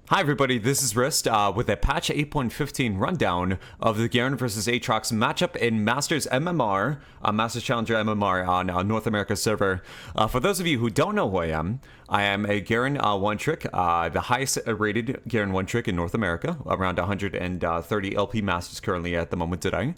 Hi everybody, this is Riste with a patch 8.15 rundown of the Garen versus Aatrox matchup in Masters MMR, Masters Challenger MMR on North America server. For those of you who don't know who I am a Garen one-trick, the highest rated Garen one-trick in North America, around 130 LP Masters currently at the moment today.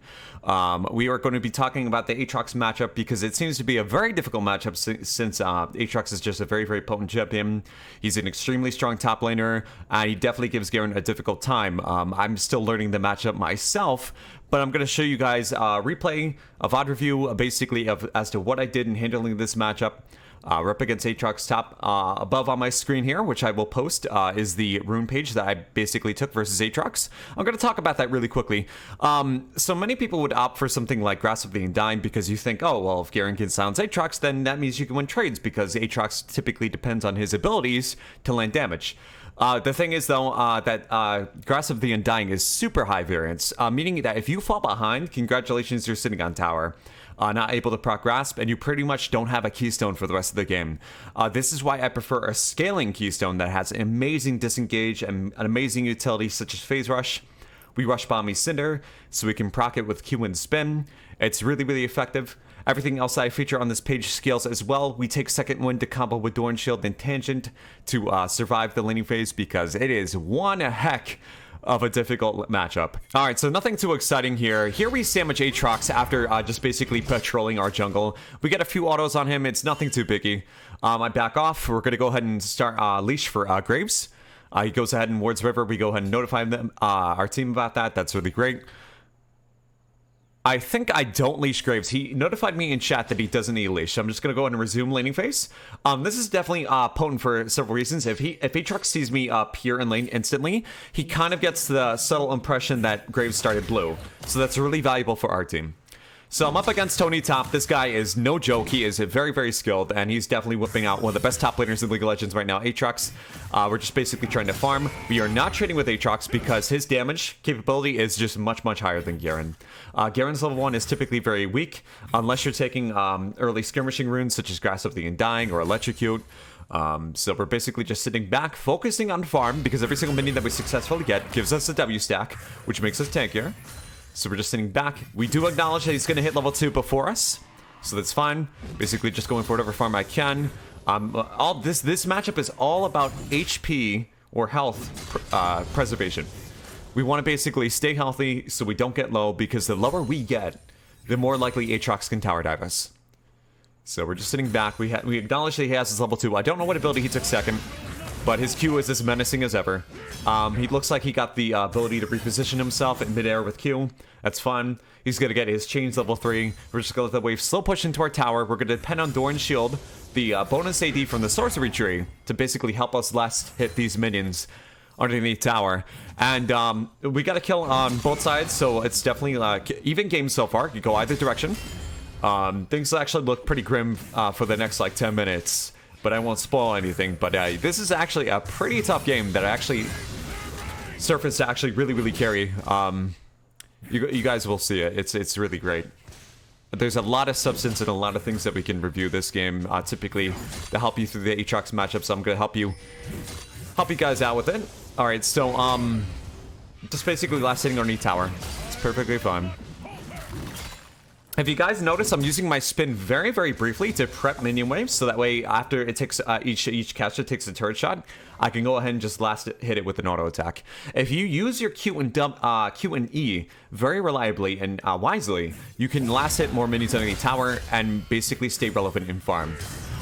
We are going to be talking about the Aatrox matchup because it seems to be a very difficult matchup since Aatrox is just a very, very potent champion. He's an extremely strong top laner. He definitely gives Garen a difficult time. I'm still learning the matchup myself, but I'm going to show you guys a replay, a VOD review, basically as to what I did in handling this matchup. We're up against Aatrox top. Above on my screen here, which I will post, is the rune page that I basically took versus Aatrox. I'm going to talk about that really quickly. So many people would opt for something like Grasp of the Undying because you think, oh, well, if Garen can silence Aatrox, then that means you can win trades because Aatrox typically depends on his abilities to land damage. The thing is, though, that Grasp of the Undying is super high variance, meaning that if you fall behind, congratulations, you're sitting on tower. Not able to proc Grasp, and you pretty much don't have a keystone for the rest of the game. This is why I prefer a scaling keystone that has amazing disengage and an amazing utility such as Phase Rush. We rush bomb Cinder, so we can proc it with Q and spin. It's really, really effective. Everything else I feature on this page scales as well. We take second wind to combo with Doran Shield and Tangent to survive the laning phase because it is one heck of a difficult matchup. Alright, so nothing too exciting here. Here we sandwich Aatrox after just basically patrolling our jungle. We get a few autos on him. It's nothing too biggie. I back off. We're going to go ahead and start leash for Graves. He goes ahead and wards River. We go ahead and notify them, our team about that. That's really great. I think I don't leash Graves. He notified me in chat that he doesn't need a leash. So I'm just going to go ahead and resume laning phase. This is definitely potent for several reasons. If Aatrox sees me up here in lane instantly, he kind of gets the subtle impression that Graves started blue. So that's really valuable for our team. So I'm up against Tony top. This guy is no joke. He is very, very skilled, and he's definitely whipping out one of the best top laners in League of Legends right now, Aatrox. We're just basically trying to farm. We are not trading with Aatrox because his damage capability is just much, much higher than Garen. Garen's level 1 is typically very weak, unless you're taking early skirmishing runes such as Grasp of the Undying or Electrocute. So we're basically just sitting back, focusing on farm, because every single minion that we successfully get gives us a W stack, which makes us tankier. So we're just sitting back. We do acknowledge that he's going to hit level 2 before us, so that's fine. Basically just going for whatever farm I can. This matchup is all about HP or health preservation. We want to basically stay healthy so we don't get low, because the lower we get, the more likely Aatrox can tower dive us. So we're just sitting back. We acknowledge that he has his level 2. I don't know what ability he took second, but his Q is as menacing as ever. He looks like he got the ability to reposition himself in midair with Q. That's fun. He's going to get his chains level 3. We're just going to let the wave slow push into our tower. We're going to depend on Doran Shield, the bonus AD from the sorcery tree, to basically help us last hit these minions underneath tower. And we got a kill on both sides, so it's definitely even game so far. You go either direction. Things actually look pretty grim for the next like 10 minutes. But I won't spoil anything. But this is actually a pretty tough game that I actually surfaced to actually really, really carry. You guys will see it. It's really great. There's a lot of substance and a lot of things that we can review this game typically to help you through the Aatrox matchup. So I'm gonna help you guys out with it. All right, so just basically last hitting underneath tower. It's perfectly fine. If you guys notice, I'm using my spin very, very briefly to prep minion waves, so that way after it takes each caster takes a turret shot, I can go ahead and just hit it with an auto attack. If you use your Q and E very reliably and wisely, you can last hit more minions underneath tower and basically stay relevant in farm.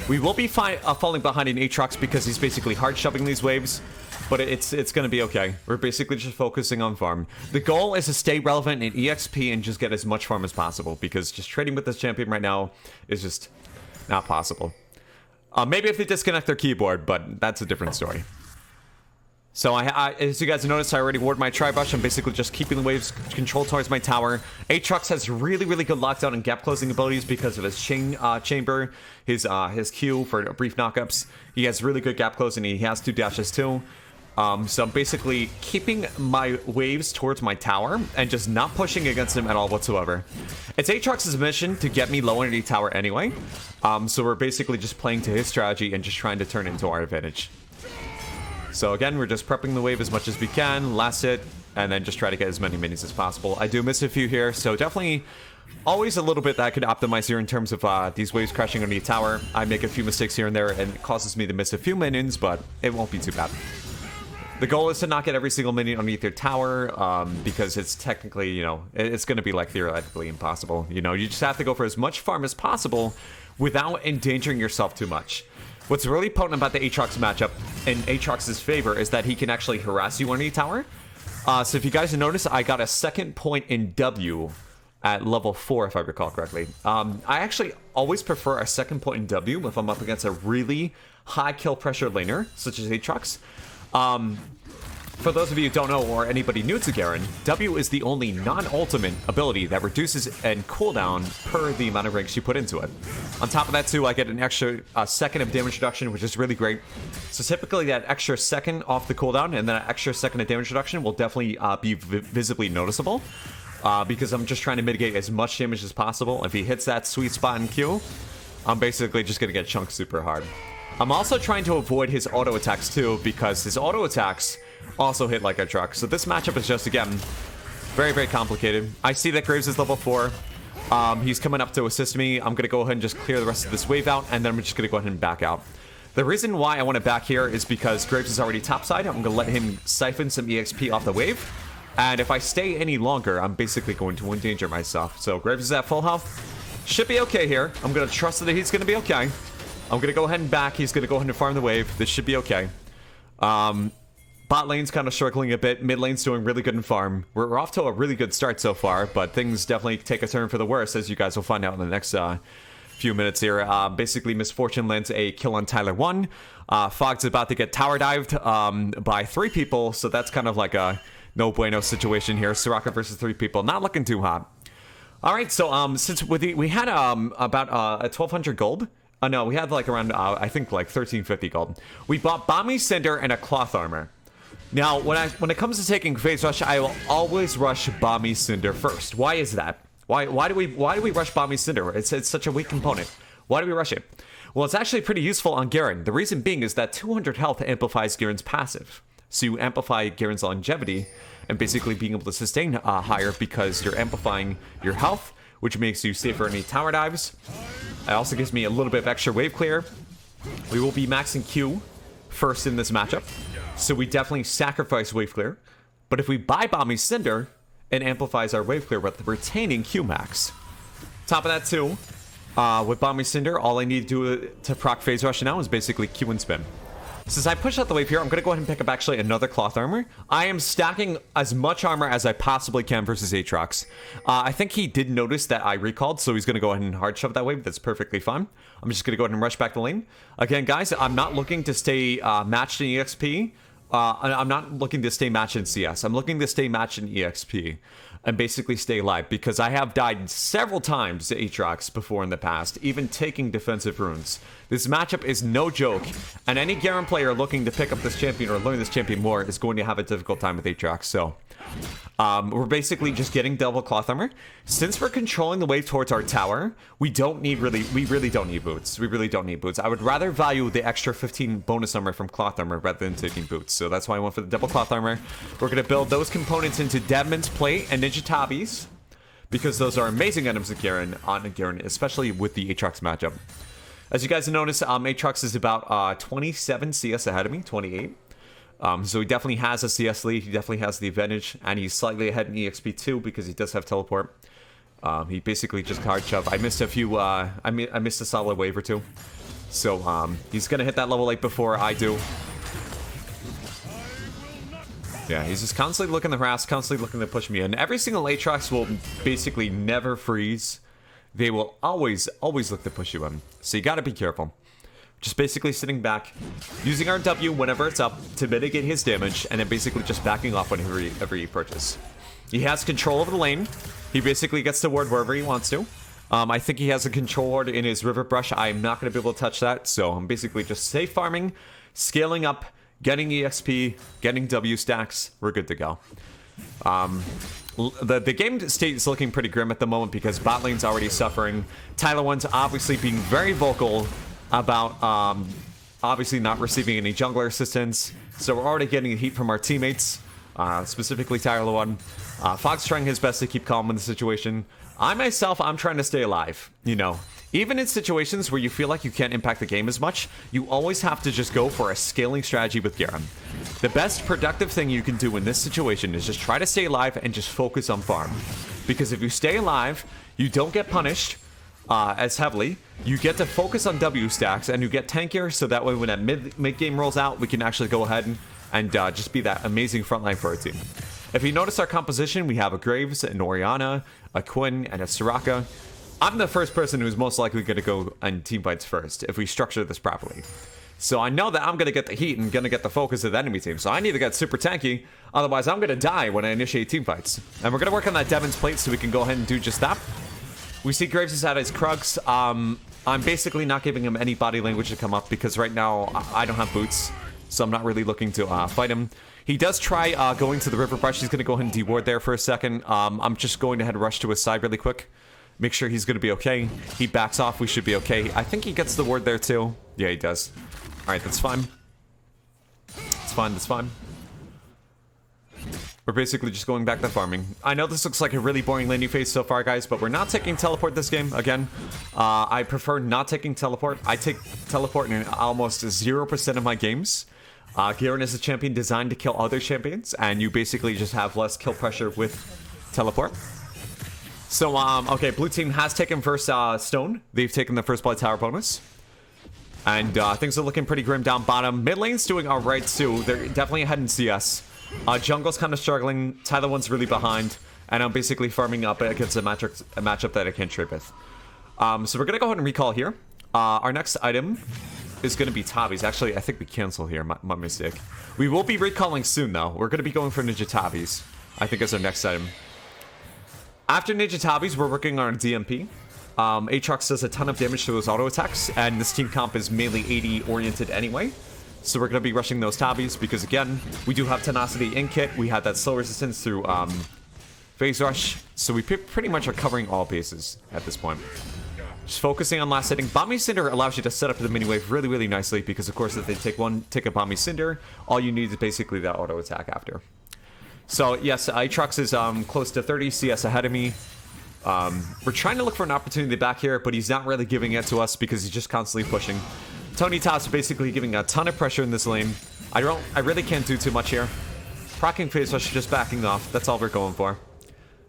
We will be falling behind in Aatrox because he's basically hard shoving these waves, but it's going to be okay. We're basically just focusing on farm. The goal is to stay relevant in EXP and just get as much farm as possible, because just trading with this champion right now is just not possible. Maybe if they disconnect their keyboard, but that's a different story. So as you guys noticed, I already ward my Tri-Brush. I'm basically just keeping the waves controlled towards my tower. Aatrox has really, really good lockdown and gap closing abilities because of his chamber, his Q for brief knockups. He has really good gap closing. He has 2 dashes too. So I'm basically keeping my waves towards my tower and just not pushing against him at all whatsoever. It's Aatrox's mission to get me low underneath tower anyway. So we're basically just playing to his strategy and just trying to turn it into our advantage. So again, we're just prepping the wave as much as we can, last hit, and then just try to get as many minis as possible. I do miss a few here, so definitely always a little bit that I could optimize here in terms of these waves crashing on the tower. I make a few mistakes here and there, and it causes me to miss a few minions, but it won't be too bad. The goal is to not get every single minion underneath your tower, because it's technically, you know, it's going to be like theoretically impossible. You know, you just have to go for as much farm as possible without endangering yourself too much. What's really potent about the Aatrox matchup in Aatrox's favor is that he can actually harass you underneath tower. So if you guys notice, I got a second point in W at level 4, if I recall correctly. I actually always prefer a second point in W if I'm up against a really high kill pressure laner, such as Aatrox. For those of you who don't know, or anybody new to Garen, W is the only non-ultimate ability that reduces and cooldown per the amount of ranks you put into it. On top of that too, I get an extra second of damage reduction, which is really great. So typically that extra second off the cooldown and then an extra second of damage reduction will definitely be visibly noticeable. Because I'm just trying to mitigate as much damage as possible. If he hits that sweet spot in Q, I'm basically just going to get chunked super hard. I'm also trying to avoid his auto attacks too, because his auto attacks also hit like a truck. So this matchup is just, again, very, very complicated. I see that Graves is level 4. He's coming up to assist me. I'm going to go ahead and just clear the rest of this wave out, and then I'm just going to go ahead and back out. The reason why I want to back here is because Graves is already topside. I'm going to let him siphon some EXP off the wave. And if I stay any longer, I'm basically going to endanger myself. So Graves is at full health. Should be okay here. I'm going to trust that he's going to be okay. I'm going to go ahead and back. He's going to go ahead and farm the wave. This should be okay. Bot lane's kind of struggling a bit. Mid lane's doing really good in farm. We're off to a really good start so far, but things definitely take a turn for the worse, as you guys will find out in the next few minutes here. Basically, Misfortune lands a kill on Tyler1. Fogg's about to get tower dived by 3 people, so that's kind of like a no bueno situation here. Soraka versus 3 people. Not looking too hot. Alright, so since we had about 1,200 gold. No, we had like around, I think like 1,350 gold. We bought Bomby Cinder and a cloth armor. Now, when it comes to taking phase rush, I will always rush Bomby Cinder first. Why is that? Why do we rush Bomby Cinder? It's such a weak component. Why do we rush it? Well, it's actually pretty useful on Garen. The reason being is that 200 health amplifies Garen's passive. So you amplify Garen's longevity and basically being able to sustain higher because you're amplifying your health, which makes you safer in any tower dives. It also gives me a little bit of extra wave clear. We will be maxing Q first in this matchup, so we definitely sacrifice wave clear. But if we buy Bomby Cinder, it amplifies our wave clear with retaining Q max. Top of that too, with Bomby Cinder, all I need to do to proc phase rush now is basically Q and spin. Since I push out the wave here, I'm going to go ahead and pick up actually another cloth armor. I am stacking as much armor as I possibly can versus Aatrox. I think he did notice that I recalled, so he's going to go ahead and hard shove that wave. That's perfectly fine. I'm just going to go ahead and rush back the lane. Again, guys, I'm not looking to stay matched in EXP. I'm not looking to stay matched in CS. I'm looking to stay matched in EXP and basically stay alive, because I have died several times to Aatrox before in the past, even taking defensive runes. This matchup is no joke, and any Garen player looking to pick up this champion or learn this champion more is going to have a difficult time with Aatrox. So we're basically just getting double cloth armor. Since we're controlling the wave towards our tower, we really don't need boots. We really don't need boots. I would rather value the extra 15 bonus armor from cloth armor rather than taking boots. So that's why I went for the double cloth armor. We're going to build those components into Deadman's Plate and Ninja Tabis, because those are amazing items of Garen, on Garen, especially with the Aatrox matchup. As you guys notice, Aatrox is about 27 CS ahead of me, 28. So he definitely has a CS lead, he definitely has the advantage, and he's slightly ahead in EXP too because he does have teleport. He basically just hard shove. I missed a few, I missed a solid wave or two. So he's gonna hit that level 8 before I do. Yeah, he's just constantly looking to harass, constantly looking to push me in. Every single Aatrox will basically never freeze. They will always look to push you in. So you gotta be careful. Just basically sitting back, using our W whenever it's up to mitigate his damage, and then basically just backing off whenever he approaches. He has control over the lane. He basically gets to ward wherever he wants to. I think he has a control ward in his river brush. I'm not going to be able to touch that, so I'm basically just safe farming, scaling up, getting EXP, getting W stacks. We're good to go. The game state is looking pretty grim at the moment because bot lane's already suffering. Tyler1's obviously being very vocal about obviously not receiving any jungler assistance, so we're already getting heat from our teammates, specifically Tyler1. Fogg's trying his best to keep calm in the situation. I'm trying to stay alive, you know. Even in situations where you feel like you can't impact the game as much, you always have to just go for a scaling strategy with Garen. The best productive thing you can do in this situation is just try to stay alive and just focus on farm. Because if you stay alive, you don't get punished as heavily. You get to focus on W stacks and you get tankier, so that way when that mid game rolls out, we can actually go ahead and just be that amazing frontline for our team. If you notice our composition, we have a Graves, an Oriana, a Quinn, and a Soraka. I'm the first person who's most likely going to go in team fights first if we structure this properly. So I know that I'm going to get the heat and going to get the focus of the enemy team. So I need to get super tanky, otherwise I'm going to die when I initiate team fights. And we're going to work on that Devin's plate so we can go ahead and do just that. We see Graves is at his Krugs. I'm basically not giving him any body language to come up because right now I don't have boots. So I'm not really looking to fight him. He does try going to the river brush. He's going to go ahead and deward there for a second. I'm just going to head rush to his side really quick. Make sure he's going to be okay. He backs off. We should be okay. I think he gets the ward there too. Yeah, he does. All right, that's fine. It's fine. That's fine. We're basically just going back to farming. I know this looks like a really boring laning phase so far, guys, but we're not taking teleport this game. Again, I prefer not taking teleport. I take teleport in almost 0% of my games. Garen is a champion designed to kill other champions, and you basically just have less kill pressure with teleport. So, okay, blue team has taken first stone. They've taken the first blood tower bonus. And things are looking pretty grim down bottom. Mid lane's doing all right, too. They're definitely ahead in CS. Jungle's kind of struggling. Tyler1's really behind. And I'm basically farming up against a matchup that I can't trade with. So we're going to go ahead and recall here. Our next item is going to be Tavi's. Actually, I think we cancel here. My mistake. We will be recalling soon, though. We're going to be going for Ninja Tavi's, I think, as our next item. After Ninja Tavi's, we're working on DMP. Aatrox does a ton of damage to those auto attacks, and this team comp is mainly AD oriented anyway. So we're going to be rushing those Tavi's because, again, we do have Tenacity in kit. We had that slow resistance through Phase Rush. So we pretty much are covering all bases at this point. Just focusing on last hitting. Bomby Cinder allows you to set up the mini wave really, really nicely because, of course, if they take a Bomby Cinder, all you need is basically that auto attack after. So, yes, Aatrox is close to 30 CS ahead of me. We're trying to look for an opportunity back here, but he's not really giving it to us because he's just constantly pushing. Tony Top's basically giving a ton of pressure in this lane. I really can't do too much here. Procking Phase Rush, just backing off. That's all we're going for.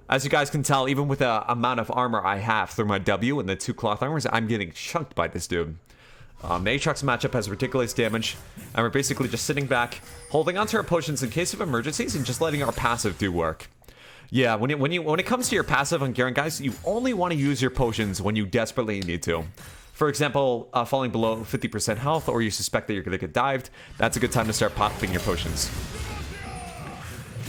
As you guys can tell, even with the amount of armor I have through my W and the 2 cloth armors, I'm getting chunked by this dude. The Aatrox matchup has ridiculous damage, and we're basically just sitting back, holding onto our potions in case of emergencies, and just letting our passive do work. Yeah, when it comes to your passive on Garen, guys, you only want to use your potions when you desperately need to. For example, falling below 50% health, or you suspect that you're going to get dived, that's a good time to start popping your potions.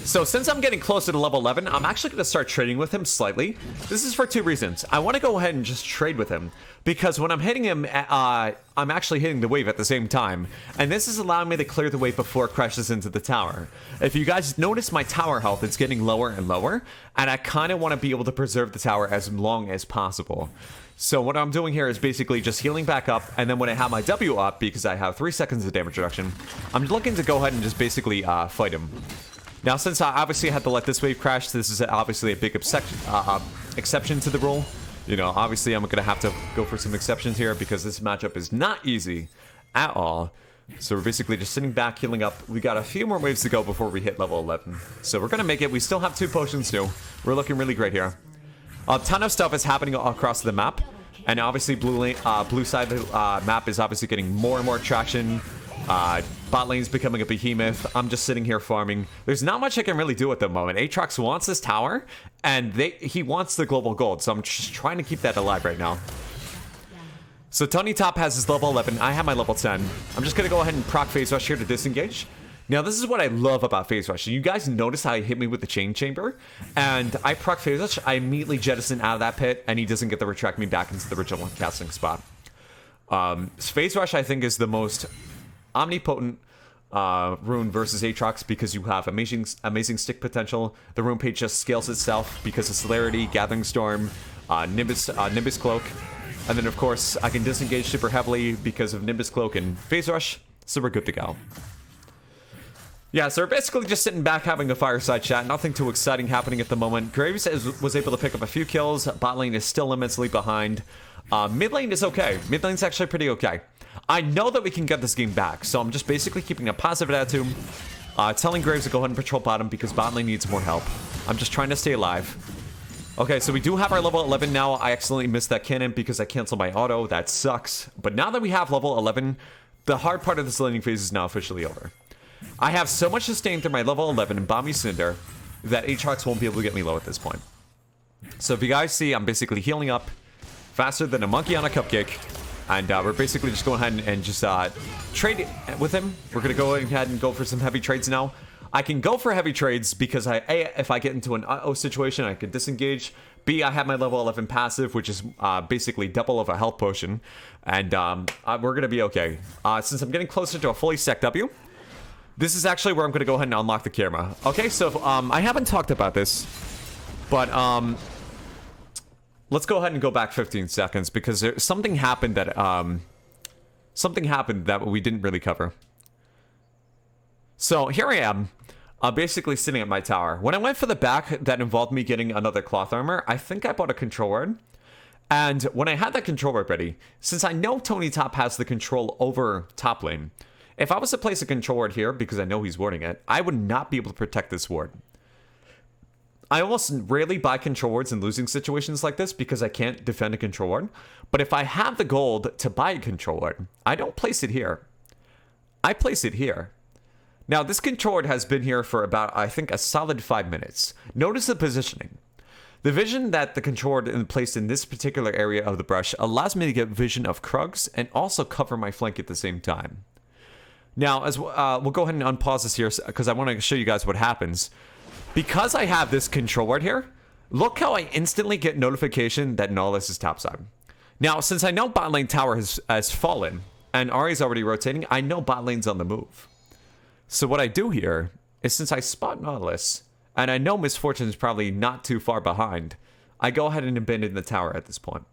So since I'm getting closer to level 11, I'm actually going to start trading with him slightly. This is for 2 reasons. I want to go ahead and just trade with him, because when I'm hitting him, I'm actually hitting the wave at the same time. And this is allowing me to clear the wave before it crashes into the tower. If you guys notice my tower health, it's getting lower and lower, and I kind of want to be able to preserve the tower as long as possible. So what I'm doing here is basically just healing back up, and then when I have my W up, because I have 3 seconds of damage reduction, I'm looking to go ahead and just basically fight him. Now, since I obviously had to let this wave crash, this is obviously a big exception to the rule. You know, obviously I'm going to have to go for some exceptions here because this matchup is not easy at all. So we're basically just sitting back, healing up. We got a few more waves to go before we hit level 11. So we're going to make it. We still have 2 potions too. We're looking really great here. A ton of stuff is happening across the map. And obviously blue side of the map is obviously getting more and more traction. Bot lane's becoming a behemoth. I'm just sitting here farming. There's not much I can really do at the moment. Aatrox wants this tower, and he wants the global gold, so I'm just trying to keep that alive right now. So Tony Top has his level 11. I have my level 10. I'm just going to go ahead and proc Phase Rush here to disengage. Now, this is what I love about Phase Rush. You guys notice how he hit me with the Chain Chamber? And I proc Phase Rush, I immediately jettison out of that pit, and he doesn't get to retract me back into the original casting spot. Phase Rush, I think, is the most omnipotent rune versus Aatrox because you have amazing stick potential. The rune page just scales itself because of Celerity, Gathering Storm, Nimbus Cloak. And then, of course, I can disengage super heavily because of Nimbus Cloak and Phase Rush, so we're good to go. Yeah, so we're basically just sitting back having a fireside chat. Nothing too exciting happening at the moment. Graves was able to pick up a few kills. Bot lane is still immensely behind. Mid lane is okay. Mid lane's actually pretty okay. I know that we can get this game back, so I'm just basically keeping a positive attitude. Telling Graves to go ahead and patrol bottom because bot lane needs more help. I'm just trying to stay alive. Okay, so we do have our level 11 now. I accidentally missed that cannon because I canceled my auto. That sucks. But now that we have level 11, the hard part of this laning phase is now officially over. I have so much sustain through my level 11 and Bomby Cinder that Aatrox won't be able to get me low at this point. So if you guys see, I'm basically healing up faster than a monkey on a cupcake. And we're basically just going ahead and just trade with him. We're going to go ahead and go for some heavy trades now. I can go for heavy trades because if I get into an uh-oh situation, I can disengage. B, I have my level 11 passive, which is basically double of a health potion. And we're going to be okay. Since I'm getting closer to a fully stacked W, this is actually where I'm going to go ahead and unlock the camera. Okay, so I haven't talked about this, but let's go ahead and go back 15 seconds because something happened that we didn't really cover. So here I am, basically sitting at my tower. When I went for the back that involved me getting another cloth armor, I think I bought a control ward. And when I had that control ward ready, since I know Tony Top has the control over top lane, if I was to place a control ward here, because I know he's warding it, I would not be able to protect this ward. I almost rarely buy control wards in losing situations like this because I can't defend a control ward. But if I have the gold to buy a control ward, I don't place it here. I place it here. Now, this control ward has been here for about, I think, a solid 5 minutes. Notice the positioning. The vision that the control ward placed in this particular area of the brush allows me to get vision of Krugs and also cover my flank at the same time. Now, as we'll go ahead and unpause this here because I want to show you guys what happens. Because I have this control ward here, look how I instantly get notification that Nullus is topside. Now, since I know bot lane tower has fallen and Ahri's already rotating, I know bot lane's on the move. So what I do here is since I spot Nullus and I know Misfortune is probably not too far behind, I go ahead and abandon the tower at this point.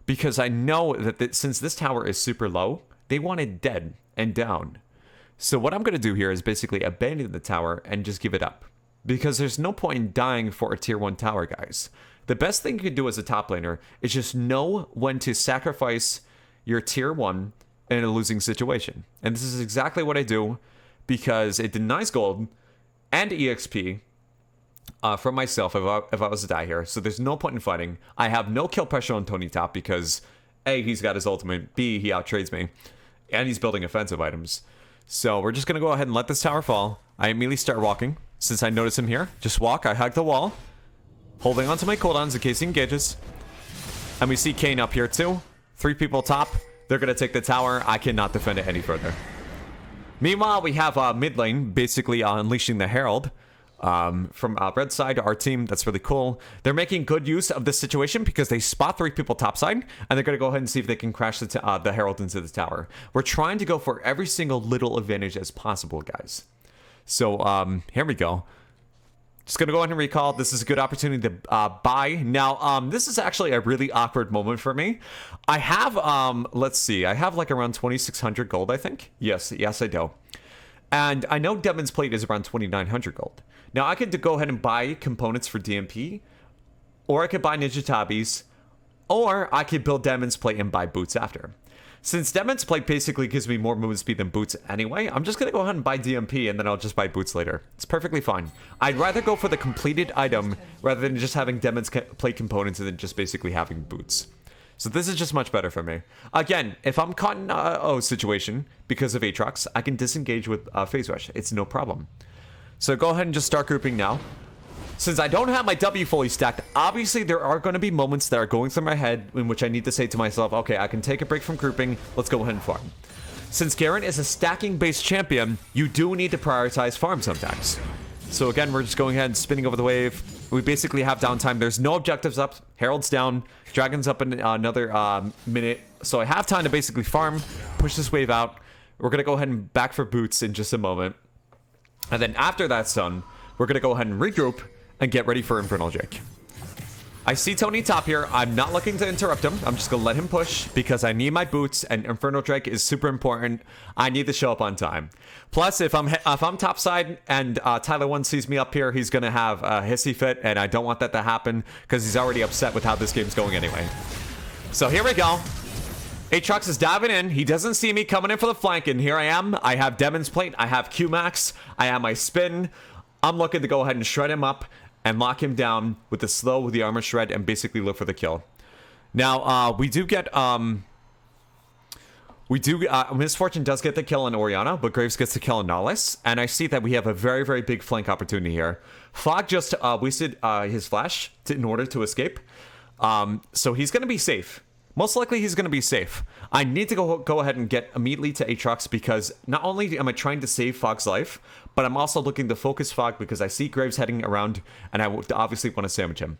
Because I know that since this tower is super low, they want it dead and down. So what I'm going to do here is basically abandon the tower and just give it up. Because there's no point in dying for a tier 1 tower, guys. The best thing you can do as a top laner is just know when to sacrifice your tier 1 in a losing situation. And this is exactly what I do because it denies gold and EXP from myself if I was to die here. So there's no point in fighting. I have no kill pressure on Tony Top because A, he's got his ultimate, B, he outtrades me, and he's building offensive items. So we're just going to go ahead and let this tower fall. I immediately start walking. Since I notice him here, just walk. I hug the wall, holding onto my cooldowns in case he engages. And we see Kane up here too. 3 people top. They're going to take the tower. I cannot defend it any further. Meanwhile, we have mid lane basically unleashing the Herald from red side, our team. That's really cool. They're making good use of this situation because they spot 3 people topside, and they're going to go ahead and see if they can crash the Herald into the tower. We're trying to go for every single little advantage as possible, guys. So here we go. Just gonna go ahead and recall. This is a good opportunity to buy. Now, this is actually a really awkward moment for me. I have, let's see, I have like around 2,600 gold, I think. Yes, I do. And I know Demon's Plate is around 2,900 gold. Now, I could go ahead and buy components for DMP, or I could buy Ninja Tabis, or I could build Demon's Plate and buy boots after. Since Demon's Plate basically gives me more movement speed than boots anyway, I'm just going to go ahead and buy DMP and then I'll just buy boots later. It's perfectly fine. I'd rather go for the completed item rather than just having Demon's Plate components and then just basically having boots. So this is just much better for me. Again, if I'm caught in a situation because of Aatrox, I can disengage with Phase Rush. It's no problem. So go ahead and just start grouping now. Since I don't have my W fully stacked, obviously there are going to be moments that are going through my head in which I need to say to myself, okay, I can take a break from grouping, let's go ahead and farm. Since Garen is a stacking-based champion, you do need to prioritize farm sometimes. So again, we're just going ahead and spinning over the wave. We basically have downtime. There's no objectives up. Herald's down. Dragon's up in another minute. So I have time to basically farm, push this wave out. We're going to go ahead and back for boots in just a moment. And then after that's done, we're going to go ahead and regroup and get ready for Infernal Drake. I see Tony top here. I'm not looking to interrupt him. I'm just going to let him push because I need my boots, and Infernal Drake is super important. I need to show up on time. Plus, if I'm topside and Tyler1 sees me up here, he's going to have a hissy fit, and I don't want that to happen because he's already upset with how this game's going anyway. So here we go. Aatrox is diving in. He doesn't see me coming in for the flank, and here I am. I have Demon's Plate. I have Q-Max. I have my spin. I'm looking to go ahead and shred him up and lock him down with the slow, with the armor shred, and basically look for the kill. Now, we do get, Misfortune does get the kill on Oriana, but Graves gets the kill on Nullus, and I see that we have a very, very big flank opportunity here. Fog just wasted his flash in order to escape, so he's going to be safe. Most likely he's going to be safe. I need to go ahead and get immediately to Aatrox because not only am I trying to save Fog's life, but I'm also looking to focus Fog because I see Graves heading around and I obviously want to sandwich him.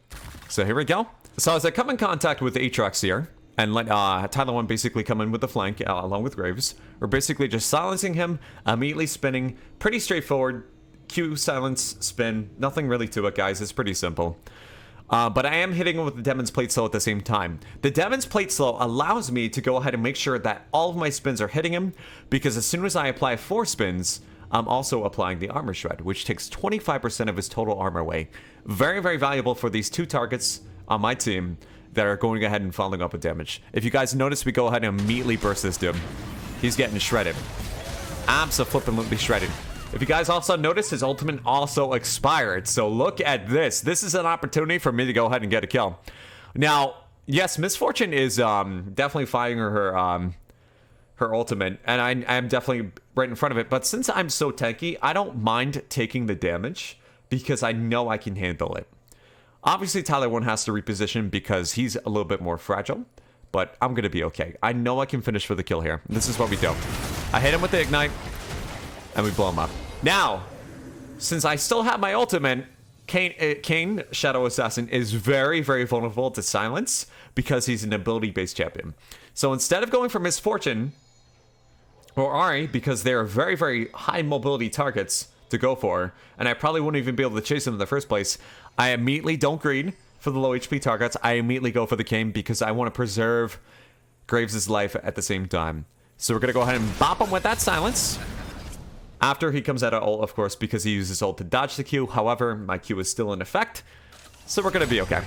So here we go. So as I come in contact with Aatrox here and let Tyler1 basically come in with the flank along with Graves, we're basically just silencing him, immediately spinning. Pretty straightforward. Q, silence, spin. Nothing really to it, guys. It's pretty simple. But I am hitting him with the Demon's Plate Slow at the same time. The Demon's Plate Slow allows me to go ahead and make sure that all of my spins are hitting him, because as soon as I apply 4 spins, I'm also applying the Armor Shred, which takes 25% of his total armor away. Very, very valuable for these 2 targets on my team that are going ahead and following up with damage. If you guys notice, we go ahead and immediately burst this dude. He's getting shredded. Abso-flippin'-lutely shredded. If you guys also notice, his ultimate also expired. So look at this. This is an opportunity for me to go ahead and get a kill. Now, yes, Misfortune is definitely firing her ultimate, and I'm definitely right in front of it. But since I'm so tanky, I don't mind taking the damage because I know I can handle it. Obviously, Tyler1 has to reposition because he's a little bit more fragile, but I'm going to be okay. I know I can finish for the kill here. This is what we do. I hit him with the Ignite, and we blow him up. Now, since I still have my ultimate, Kayn, Shadow Assassin, is very, very vulnerable to silence because he's an ability-based champion. So instead of going for Misfortune or Ari, because they're very, very high mobility targets to go for, and I probably wouldn't even be able to chase them in the first place, I immediately don't greed for the low HP targets. I immediately go for the Kayn because I want to preserve Graves' life at the same time. So we're going to go ahead and bop him with that silence. After he comes out of ult, of course, because he uses ult to dodge the Q. However, my Q is still in effect, so we're going to be okay.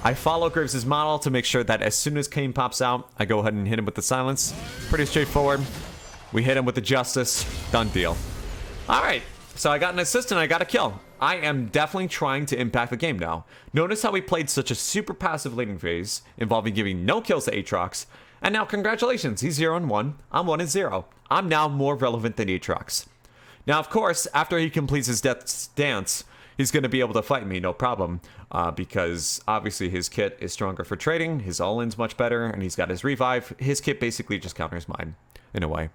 I follow Graves' model to make sure that as soon as Kayn pops out, I go ahead and hit him with the silence. Pretty straightforward. We hit him with the Justice. Done deal. Alright, so I got an assist and I got a kill. I am definitely trying to impact the game now. Notice how we played such a super passive laning phase, involving giving no kills to Aatrox. And now, congratulations, he's 0-1. I'm 1-0. I'm now more relevant than Aatrox. Now, of course, after he completes his death dance, he's going to be able to fight me, no problem. Because, obviously, his kit is stronger for trading, his all-in's much better, and he's got his revive. His kit basically just counters mine, in a way.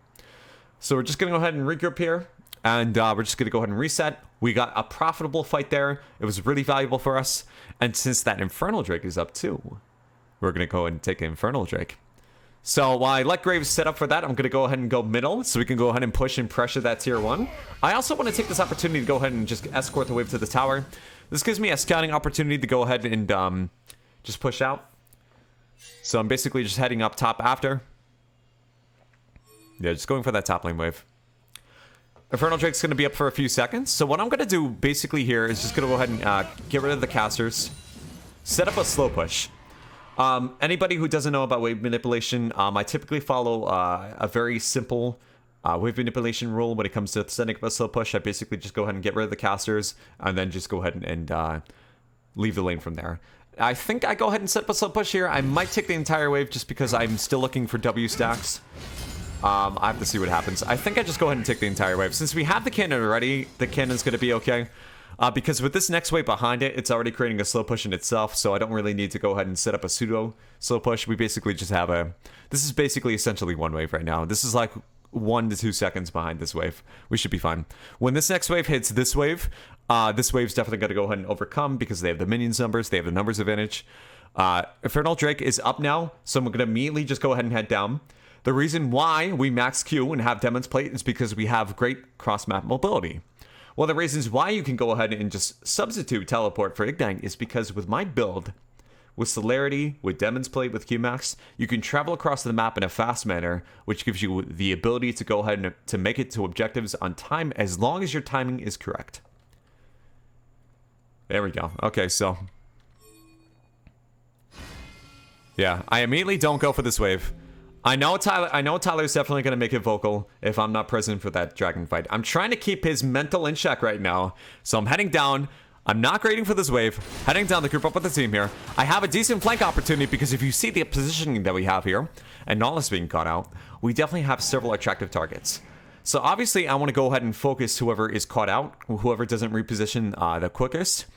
So we're just going to go ahead and regroup here, and we're just going to go ahead and reset. We got a profitable fight there. It was really valuable for us. And since that Infernal Drake is up too, we're going to go ahead and take an Infernal Drake. So while I let Graves set up for that, I'm going to go ahead and go middle so we can go ahead and push and pressure that tier 1. I also want to take this opportunity to go ahead and just escort the wave to the tower. This gives me a scouting opportunity to go ahead and just push out. So I'm basically just heading up top after. Yeah, just going for that top lane wave. Infernal Drake's going to be up for a few seconds. So what I'm going to do basically here is just going to go ahead and get rid of the casters. Set up a slow push. Anybody who doesn't know about wave manipulation, I typically follow a very simple wave manipulation rule when it comes to setting up a slow push. I basically just go ahead and get rid of the casters and then just go ahead and leave the lane from there. I think I go ahead and set up a slow push here. I might take the entire wave just because I'm still looking for W stacks. I have to see what happens. I think I just go ahead and take the entire wave. Since we have the cannon already, the cannon's going to be okay. Because with this next wave behind it, it's already creating a slow push in itself, so I don't really need to go ahead and set up a pseudo slow push. We basically just have a... This is basically essentially one wave right now. This is like 1 to 2 seconds behind this wave. We should be fine. When this next wave hits this wave's definitely going to go ahead and overcome because they have the minions numbers, they have the numbers advantage. Infernal Drake is up now, so I'm going to immediately just go ahead and head down. The reason why we max Q and have Demon's Plate is because we have great cross-map mobility. Well, the reasons why you can go ahead and just substitute teleport for Ignite is because with my build, with celerity, with Demon's Plate, with Qmax, you can travel across the map in a fast manner, which gives you the ability to go ahead and to make it to objectives on time as long as your timing is correct. There we go. Okay, so... yeah, I immediately don't go for this wave. I know Tyler's definitely going to make it vocal if I'm not present for that dragon fight. I'm trying to keep his mental in check right now, so I'm heading down. I'm not grading for this wave. Heading down to group up with the team here. I have a decent flank opportunity because if you see the positioning that we have here, and Nullus being caught out, we definitely have several attractive targets. So obviously I want to go ahead and focus whoever is caught out, whoever doesn't reposition the quickest.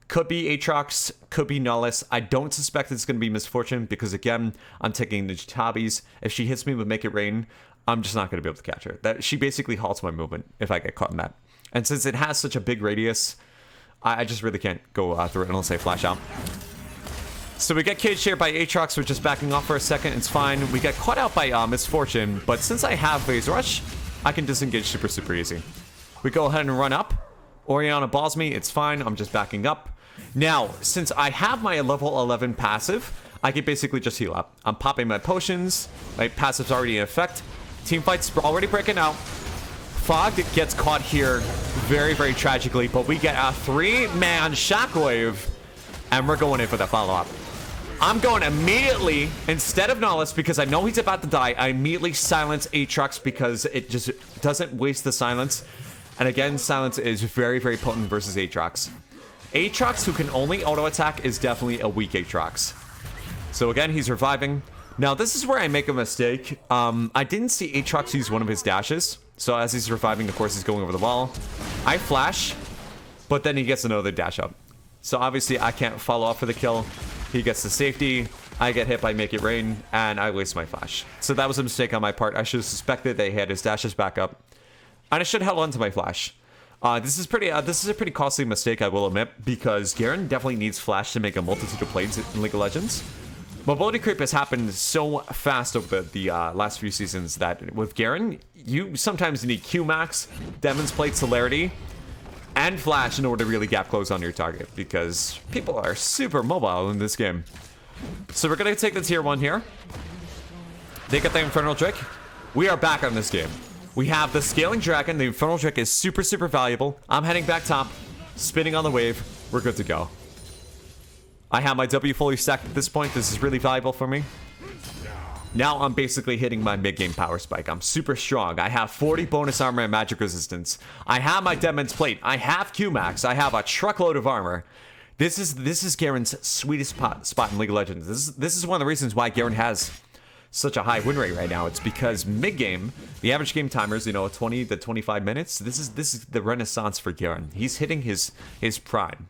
Could be Aatrox, could be Nullus. I don't suspect it's going to be Misfortune because, again, I'm taking the Tabbies. If she hits me with Make It Rain, I'm just not going to be able to catch her. She basically halts my movement if I get caught in that. And since it has such a big radius, I just really can't go through it unless I flash out. So we get caged here by Aatrox. We're just backing off for a second. It's fine. We get caught out by Misfortune, but since I have Phase Rush, I can disengage super easy. We go ahead and run up. Oriana balls me. It's fine. I'm just backing up. Now, since I have my level 11 passive, I can basically just heal up. I'm popping my potions. My passive's already in effect. Team fight's already breaking out. Fog gets caught here very tragically, but we get a 3-man shockwave, and we're going in for the follow-up. I'm going immediately, instead of Nullus, because I know he's about to die, I immediately silence Aatrox because it just doesn't waste the silence. And again, silence is very potent versus Aatrox. Aatrox, who can only auto-attack, is definitely a weak Aatrox. So again, he's reviving. Now, this is where I make a mistake. I didn't see Aatrox use one of his dashes. So as he's reviving, of course, he's going over the wall. I flash, but then he gets another dash up. So obviously, I can't follow up for the kill. He gets the safety. I get hit by Make It Rain, and I waste my flash. So that was a mistake on my part. I should have suspected that he had his dashes back up. And I should have held on to my flash. This is a pretty costly mistake, I will admit, because Garen definitely needs flash to make a multitude of plays in League of Legends. Mobility creep has happened so fast over the last few seasons that with Garen, you sometimes need Qmax, Demon's Plate, celerity, and flash in order to really gap close on your target, because people are super mobile in this game. So we're going to take the tier 1 here. They get the Infernal Drake. We are back on this game. We have the Scaling Dragon. The Infernal Drake is super valuable. I'm heading back top, spinning on the wave. We're good to go. I have my W fully stacked at this point. This is really valuable for me. Now I'm basically hitting my mid-game power spike. I'm super strong. I have 40 bonus armor and magic resistance. I have my Demon's Plate. I have Qmax. I have a truckload of armor. This is Garen's sweetest spot in League of Legends. This is one of the reasons why Garen has such a high win rate right now. It's because mid-game, the average game timer is, 20 to 25 minutes. This is the renaissance for Garen. He's hitting his prime.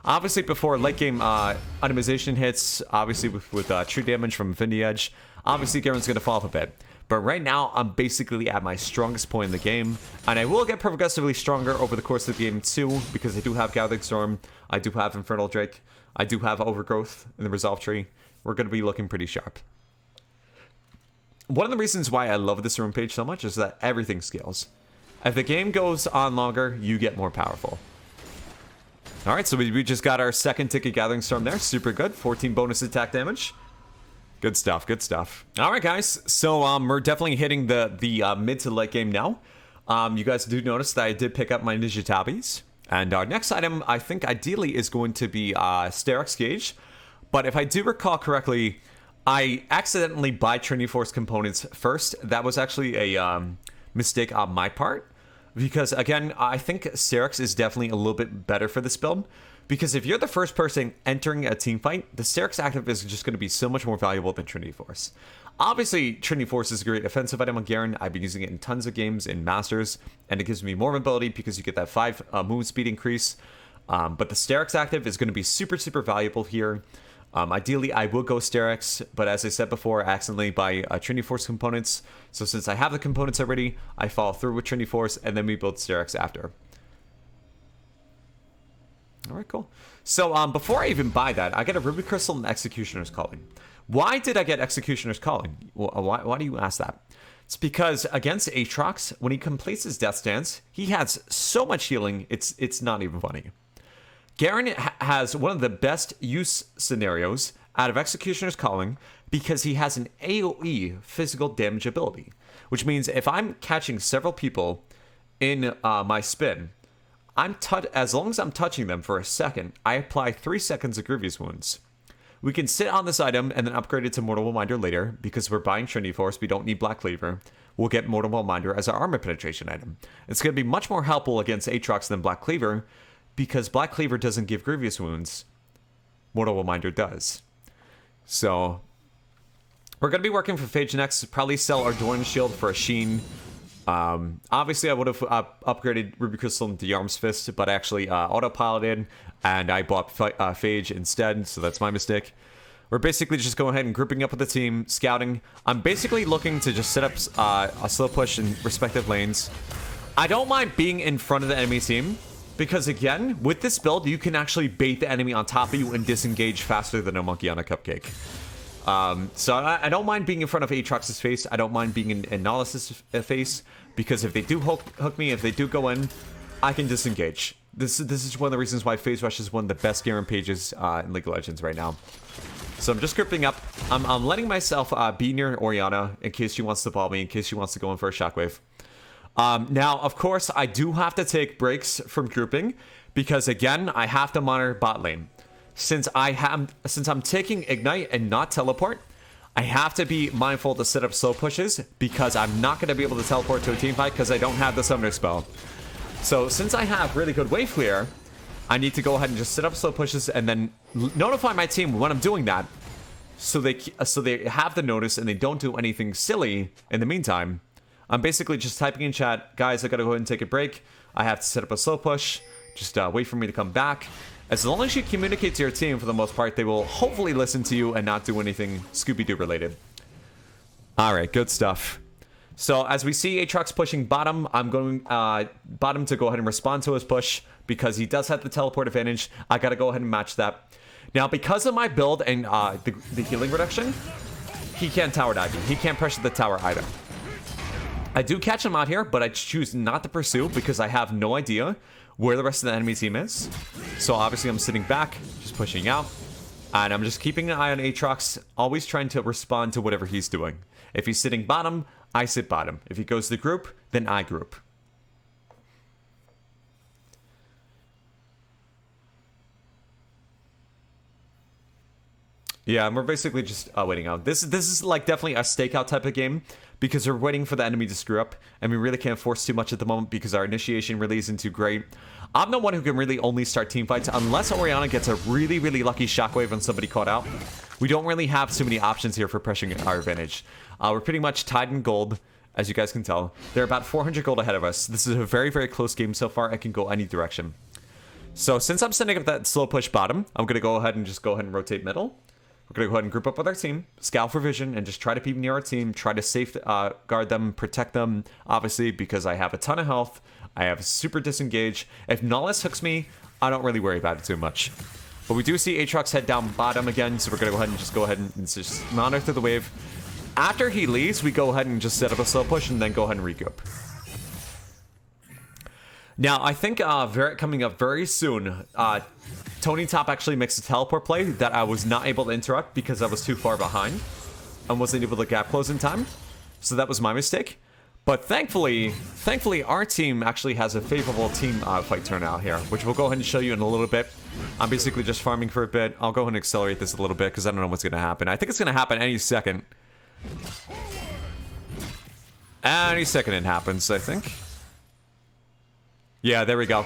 Obviously, before late-game itemization hits, obviously with true damage from Infinity Edge, obviously Garen's going to fall off a bit. But right now, I'm basically at my strongest point in the game, and I will get progressively stronger over the course of the game too, because I do have Gathering Storm, I do have Infernal Drake, I do have Overgrowth in the Resolve Tree. We're going to be looking pretty sharp. One of the reasons why I love this room page so much is that everything scales. If the game goes on longer, you get more powerful. Alright, so we just got our second ticket Gathering Storm there. Super good. 14 bonus attack damage. Good stuff, good stuff. Alright, guys. So we're definitely hitting the mid to late game now. You guys do notice that I did pick up my Ninja Tabbies. And our next item, I think ideally, is going to be Styrax Gauge. But if I do recall correctly, I accidentally buy Trinity Force components first. That was actually a mistake on my part. Because, again, I think Styrax is definitely a little bit better for this build. Because if you're the first person entering a team fight, the Styrax active is just going to be so much more valuable than Trinity Force. Obviously, Trinity Force is a great offensive item on Garen. I've been using it in tons of games in Masters. And it gives me more mobility because you get that 5 move speed increase. But the Styrax active is going to be super valuable here. Ideally, I will go Styrax, but as I said before, I accidentally buy Trinity Force components. So since I have the components already, I follow through with Trinity Force, and then we build Styrax after. Alright, cool. So before I even buy that, I get a Ruby Crystal and Executioner's Calling. Why did I get Executioner's Calling? Why do you ask that? It's because against Aatrox, when he completes his Death Stance, he has so much healing, it's not even funny. Garen has one of the best use scenarios out of Executioner's Calling because he has an AoE physical damage ability, which means if I'm catching several people in my spin, as long as I'm touching them for a second, I apply 3 seconds of Grievous Wounds. We can sit on this item and then upgrade it to Mortal Reminder later because we're buying Trinity Force. We don't need Black Cleaver. We'll get Mortal Reminder as our armor penetration item. It's going to be much more helpful against Aatrox than Black Cleaver because Black Cleaver doesn't give Grievous Wounds. Mortal Reminder does. So we're going to be working for Phage next. Probably sell our Dorn Shield for a Sheen. Obviously, I would have upgraded Ruby Crystal into Yarm's Fist, but I actually autopiloted, and I bought Phage instead, so that's my mistake. We're basically just going ahead and grouping up with the team, scouting. I'm basically looking to just set up a slow push in respective lanes. I don't mind being in front of the enemy team, because again, with this build, you can actually bait the enemy on top of you and disengage faster than a monkey on a cupcake. So I don't mind being in front of Aatrox's face. I don't mind being in Nullus's face, because if they do hook me, if they do go in, I can disengage. This is one of the reasons why Phase Rush is one of the best Garen pages in League of Legends right now. So I'm just grouping up. I'm letting myself be near Oriana in case she wants to ball me, in case she wants to go in for a shockwave. Now, of course, I do have to take breaks from grouping, because again, I have to monitor bot lane. Since I'm taking Ignite and not Teleport, I have to be mindful to set up slow pushes because I'm not going to be able to teleport to a team fight because I don't have the Summoner spell. So since I have really good wave clear, I need to go ahead and just set up slow pushes and then notify my team when I'm doing that, so they have the notice and they don't do anything silly in the meantime. I'm basically just typing in chat, guys, I gotta go ahead and take a break. I have to set up a slow push. Just wait for me to come back. As long as you communicate to your team, for the most part, they will hopefully listen to you and not do anything Scooby-Doo related. Alright, good stuff. So, as we see Aatrox pushing bottom, I'm going bottom to go ahead and respond to his push, because he does have the teleport advantage. I gotta go ahead and match that. Now, because of my build and the healing reduction, he can't tower dive me. He can't pressure the tower either. I do catch him out here, but I choose not to pursue because I have no idea where the rest of the enemy team is. So obviously I'm sitting back, just pushing out, and I'm just keeping an eye on Aatrox, always trying to respond to whatever he's doing. If he's sitting bottom, I sit bottom. If he goes to group, then I group. Yeah, and we're basically just waiting out. This is like definitely a stakeout type of game, because we're waiting for the enemy to screw up, and we really can't force too much at the moment because our initiation really isn't too great. I'm the one who can really only start team fights unless Oriana gets a really, really lucky shockwave on somebody caught out. We don't really have too many options here for pressuring our advantage. We're pretty much tied in gold, as you guys can tell. They're about 400 gold ahead of us. This is a very, very close game so far. I can go any direction. So since I'm setting up that slow push bottom, I'm going to go ahead and rotate middle. We're going to go ahead and group up with our team, scout for vision, and just try to be near our team, try to safe guard them, protect them, obviously, because I have a ton of health. I have super disengage. If Nullus hooks me, I don't really worry about it too much. But we do see Aatrox head down bottom again, so we're going to go ahead and just monitor through the wave. After he leaves, we go ahead and just set up a slow push and then go ahead and recoup. Now, I think Varrick coming up very soon. Tony Top actually makes a teleport play that I was not able to interrupt because I was too far behind and wasn't able to gap close in time. So that was my mistake. But thankfully, our team actually has a favorable team fight turnout here, which we'll go ahead and show you in a little bit. I'm basically just farming for a bit. I'll go ahead and accelerate this a little bit because I don't know what's going to happen. I think it's going to happen any second. Any second it happens, I think. Yeah, there we go.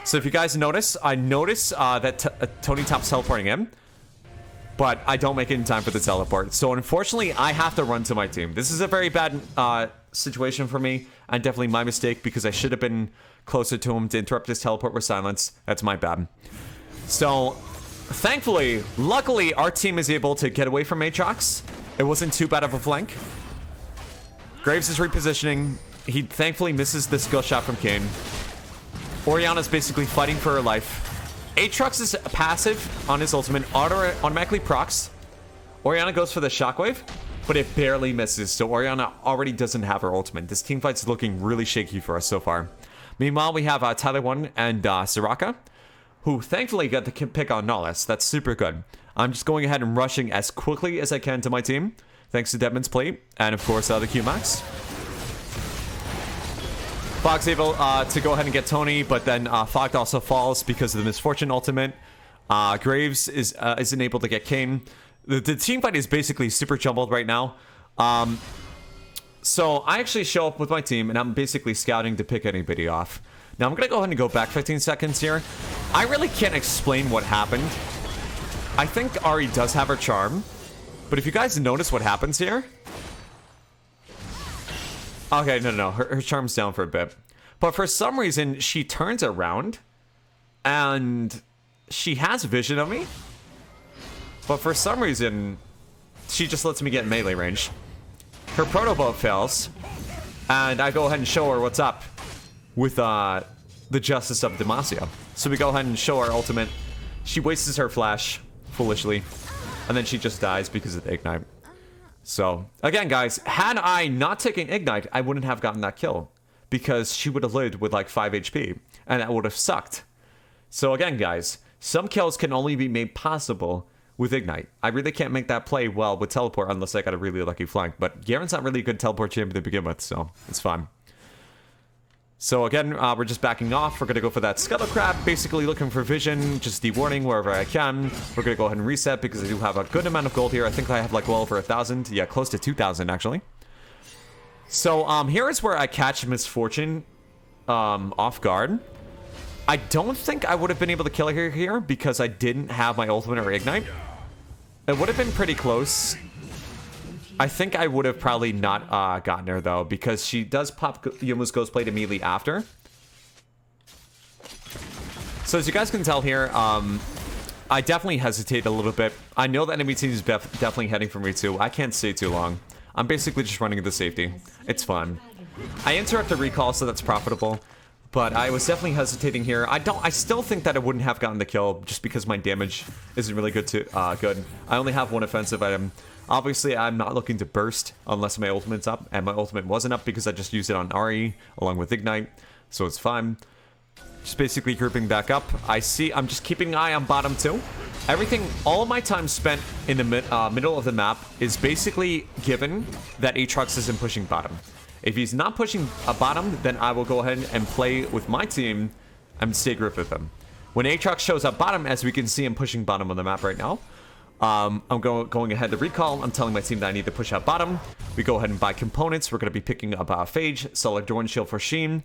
So if you guys notice, I notice that Tony Top's teleporting in, but I don't make it in time for the teleport. So unfortunately, I have to run to my team. This is a very bad situation for me, and definitely my mistake because I should have been closer to him to interrupt his teleport with silence. That's my bad. So thankfully, luckily, our team is able to get away from Aatrox. It wasn't too bad of a flank. Graves is repositioning. He thankfully misses the skill shot from Kayn. Oriana's basically fighting for her life. Aatrox is passive on his ultimate, automatically procs. Oriana goes for the shockwave, but it barely misses, so Oriana already doesn't have her ultimate. This teamfight's looking really shaky for us so far. Meanwhile, we have Tyler1 and Soraka. who thankfully got the pick on Nullus. That's super good. I'm just going ahead and rushing as quickly as I can to my team, thanks to Deadman's Plate, and of course the Q-Max. Fogg's able to go ahead and get Tony, but then Fogged also falls because of the Misfortune ultimate. Graves isn't able to get Kane. The team fight is basically super jumbled right now. So I actually show up with my team, and I'm basically scouting to pick anybody off. Now I'm going to go ahead and go back 15 seconds here. I really can't explain what happened. I think Ari does have her charm, but if you guys notice what happens here... Okay, no. Her charm's down for a bit. But for some reason, she turns around, and she has vision of me. But for some reason, she just lets me get melee range. Her proto boat fails, and I go ahead and show her what's up with the Justice of Demacia. So we go ahead and show our ultimate. She wastes her flash, foolishly, and then she just dies because of the Ignite. So, again, guys, had I not taken Ignite, I wouldn't have gotten that kill, because she would have lived with like 5 HP, and that would have sucked. So again, guys, some kills can only be made possible with Ignite. I really can't make that play well with Teleport unless I got a really lucky flank, but Garen's not really a good Teleport champion to begin with, so it's fine. So again, we're just backing off. We're going to go for that Scuttle Crab, basically looking for vision, just de-warning wherever I can. We're going to go ahead and reset because I do have a good amount of gold here. I think I have like well over 1,000. Yeah, close to 2,000 actually. So here is where I catch Misfortune off guard. I don't think I would have been able to kill her here because I didn't have my ultimate or Ignite. It would have been pretty close. I think I would have probably not gotten her, though, because she does pop Yuma's Ghost Plate immediately after. So as you guys can tell here, I definitely hesitate a little bit. I know the enemy team is definitely heading for me, too. I can't stay too long. I'm basically just running into safety. It's fun. I interrupt the recall, so that's profitable. But I was definitely hesitating here. I still think that I wouldn't have gotten the kill just because my damage isn't really good. I only have one offensive item. Obviously, I'm not looking to burst unless my ultimate's up, and my ultimate wasn't up because I just used it on Ari along with Ignite, so it's fine. Just basically grouping back up. I'm just keeping an eye on bottom too. All of my time spent in the middle of the map is basically given that Aatrox isn't pushing bottom. If he's not pushing a bottom, then I will go ahead and play with my team and stay grip with him. When Aatrox shows up bottom, as we can see him pushing bottom on the map right now, I'm going ahead to recall. I'm telling my team that I need to push out bottom. We go ahead and buy components. We're going to be picking up Phage, Solid Dorn Shield for Sheen.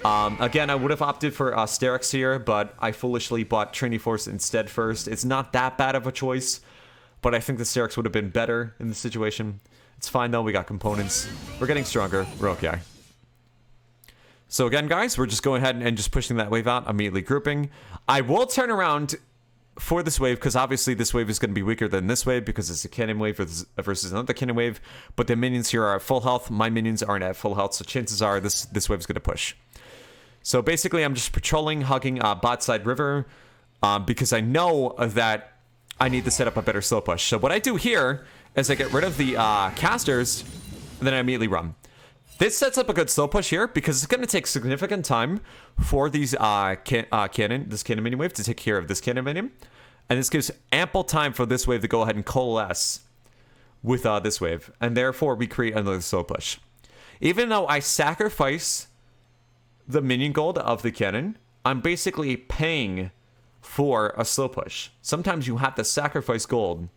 Again, I would have opted for Sterix here, but I foolishly bought Trinity Force instead first. It's not that bad of a choice, but I think the Sterix would have been better in the situation. It's fine though, we got components. We're getting stronger, we're okay. So again, guys, we're just going ahead and just pushing that wave out, immediately grouping. I will turn around for this wave, because obviously this wave is going to be weaker than this wave, because it's a cannon wave versus another cannon wave, but the minions here are at full health. My minions aren't at full health, so chances are this wave is going to push. So basically, I'm just patrolling, hugging bot side river, because I know that I need to set up a better slow push. So what I do here is I get rid of the casters, and then I immediately run. This sets up a good slow push here, because it's going to take significant time for these this cannon minion wave to take care of this cannon minion. And this gives ample time for this wave to go ahead and coalesce with this wave. And therefore, we create another slow push. Even though I sacrifice the minion gold of the cannon, I'm basically paying for a slow push. Sometimes you have to sacrifice gold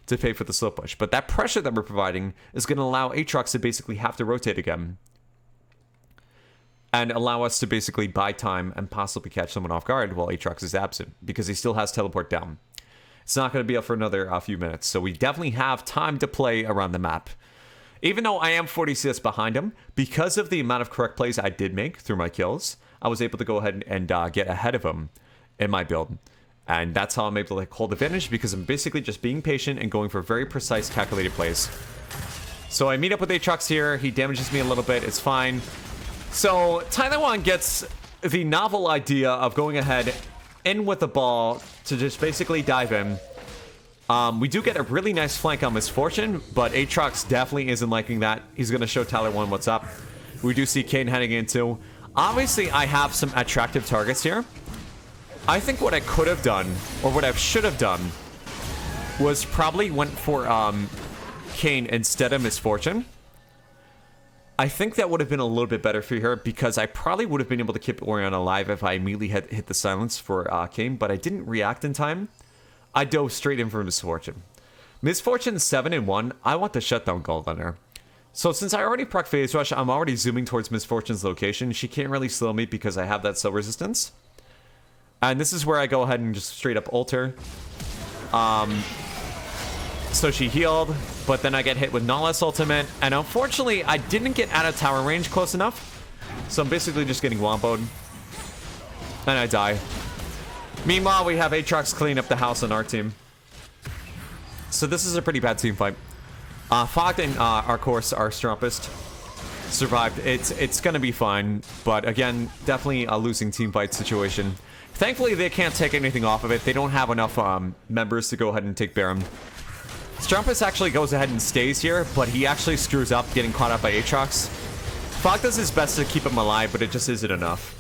to pay for the slow push, but that pressure that we're providing is going to allow Aatrox to basically have to rotate again and allow us to basically buy time and possibly catch someone off guard while Aatrox is absent, because he still has teleport down. It's not going to be up for another few minutes, so we definitely have time to play around the map. Even though I am 40 CS behind him, because of the amount of correct plays I did make through my kills, I was able to go ahead and get ahead of him in my build. And that's how I'm able to like hold advantage, because I'm basically just being patient and going for very precise calculated plays. So I meet up with Aatrox here. He damages me a little bit. It's fine. So Tyler1 gets the novel idea of going ahead in with the ball to just basically dive in. We do get a really nice flank on Misfortune, but Aatrox definitely isn't liking that. He's going to show Tyler1 what's up. We do see Kane heading into. Obviously, I have some attractive targets here. I think what I could have done, or what I should have done, was probably went for Kayn instead of Misfortune. I think that would have been a little bit better for her, because I probably would have been able to keep Aurion alive if I immediately had hit the silence for Kayn, but I didn't react in time. I dove straight in for Misfortune. Misfortune 7-1, I want the shutdown gold on her. So since I already proc Phase Rush, I'm already zooming towards Misfortune's location. She can't really slow me because I have that slow resistance. And this is where I go ahead and just straight up ult her. So she healed, but then I get hit with Nullus ultimate, and unfortunately, I didn't get out of tower range close enough. So I'm basically just getting womboed, and I die. Meanwhile, we have Aatrox clean up the house on our team. So this is a pretty bad team fight. Fogged and our Strumpist survived. It's gonna be fine, but again, definitely a losing team fight situation. Thankfully, they can't take anything off of it. They don't have enough members to go ahead and take Baron. Strumpist actually goes ahead and stays here, but he actually screws up getting caught up by Aatrox. Fogg does his best to keep him alive, but it just isn't enough.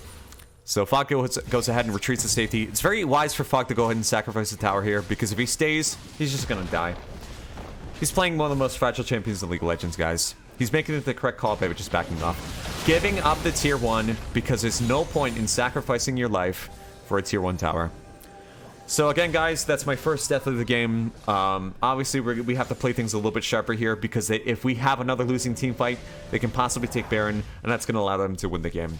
So Fogg goes ahead and retreats to safety. It's very wise for Fogg to go ahead and sacrifice the tower here, because if he stays, he's just gonna die. He's playing one of the most fragile champions in League of Legends, guys. He's making the correct call by just backing off. Giving up the tier 1, because there's no point in sacrificing your life for a tier 1 tower. So again, guys, that's my first death of the game. Obviously, we have to play things a little bit sharper here, because if we have another losing team fight, they can possibly take Baron, and that's going to allow them to win the game.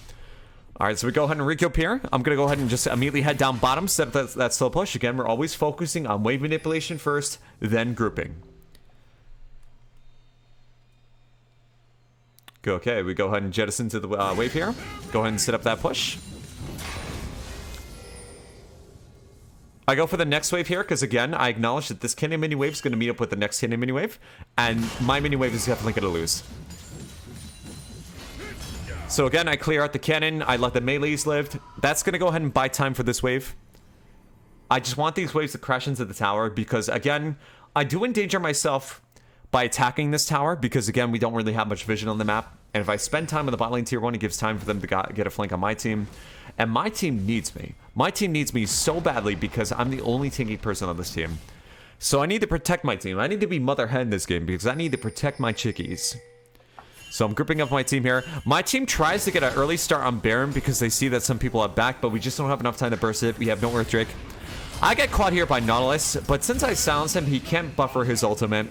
All right, so we go ahead and recoup here. I'm going to go ahead and just immediately head down bottom, set up that slow push. Again, we're always focusing on wave manipulation first, then grouping. Okay, we go ahead and jettison to the wave here. Go ahead and set up that push. I go for the next wave here, because again, I acknowledge that this Cannon mini wave is going to meet up with the next Cannon mini wave, and my mini wave is definitely going to lose. So again, I clear out the cannon, I let the melees live. That's going to go ahead and buy time for this wave. I just want these waves to crash into the tower, because again, I do endanger myself by attacking this tower, because again, we don't really have much vision on the map. And if I spend time on the bot lane tier 1, it gives time for them to get a flank on my team. And my team needs me. My team needs me so badly, because I'm the only tanky person on this team. So I need to protect my team. I need to be mother hen in this game, because I need to protect my chickies. So I'm grouping up my team here. My team tries to get an early start on Baron, because they see that some people are back, but we just don't have enough time to burst it. We have no Earth Drake. I get caught here by Nullus, but since I silence him, he can't buffer his ultimate.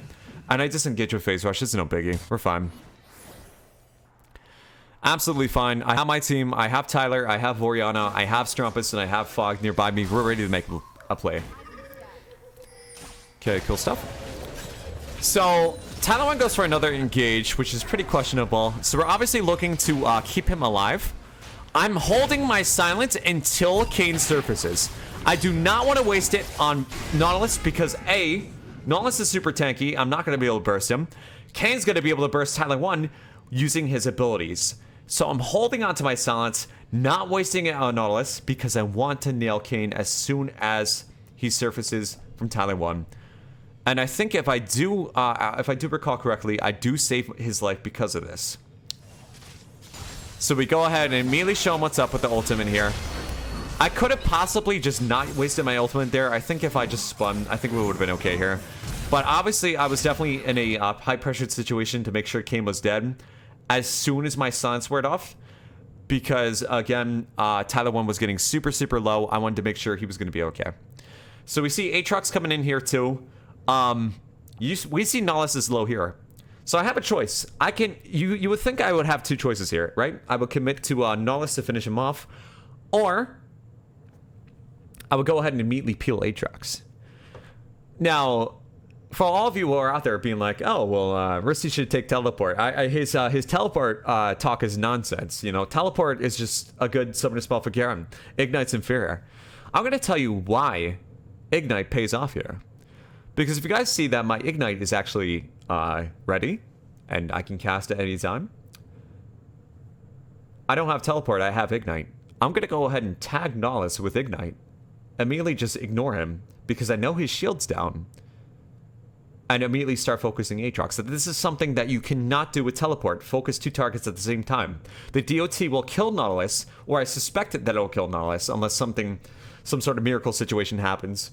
And I disengage with Phase Rush. It's no biggie. We're fine. Absolutely fine. I have my team. I have Tyler. I have Coriana. I have Strumpist, and I have Fogg nearby me. We're ready to make a play. Okay, cool stuff. So Tyler1 goes for another engage, which is pretty questionable. So we're obviously looking to keep him alive. I'm holding my silence until Kayn surfaces. I do not want to waste it on Nautilus, because A, Nullus is super tanky. I'm not going to be able to burst him. Kayn's going to be able to burst Tyler1 using his abilities. So I'm holding on to my silence, not wasting it on Nautilus, because I want to nail Kayn as soon as he surfaces from Tyler1. And I think if I do recall correctly, I do save his life because of this. So we go ahead and immediately show him what's up with the ultimate here. I could have possibly just not wasted my ultimate there. I think if I just spun, I think we would have been okay here. But obviously, I was definitely in a high-pressured situation to make sure Kayn was dead as soon as my silence wore off. Because, again, Tyler1 was getting super, super low. I wanted to make sure he was going to be okay. So we see Aatrox coming in here, too. We see Nullus is low here. So I have a choice. You would think I would have two choices here, right? I would commit to Nullus to finish him off. Or I would go ahead and immediately peel Aatrox. Now, for all of you who are out there being like, oh, well, Riste should take teleport. His teleport talk is nonsense. You know, teleport is just a good summoner spell for Garen. Ignite's inferior. I'm going to tell you why Ignite pays off here. Because if you guys see that my Ignite is actually ready, and I can cast at any time. I don't have teleport, I have Ignite. I'm going to go ahead and tag Nullus with Ignite. Immediately just ignore him, because I know his shield's down. and immediately start focusing Aatrox. So this is something that you cannot do with teleport. Focus 2 targets at the same time. The DOT will kill Nullus, or I suspect that it'll kill Nullus, unless some sort of miracle situation happens.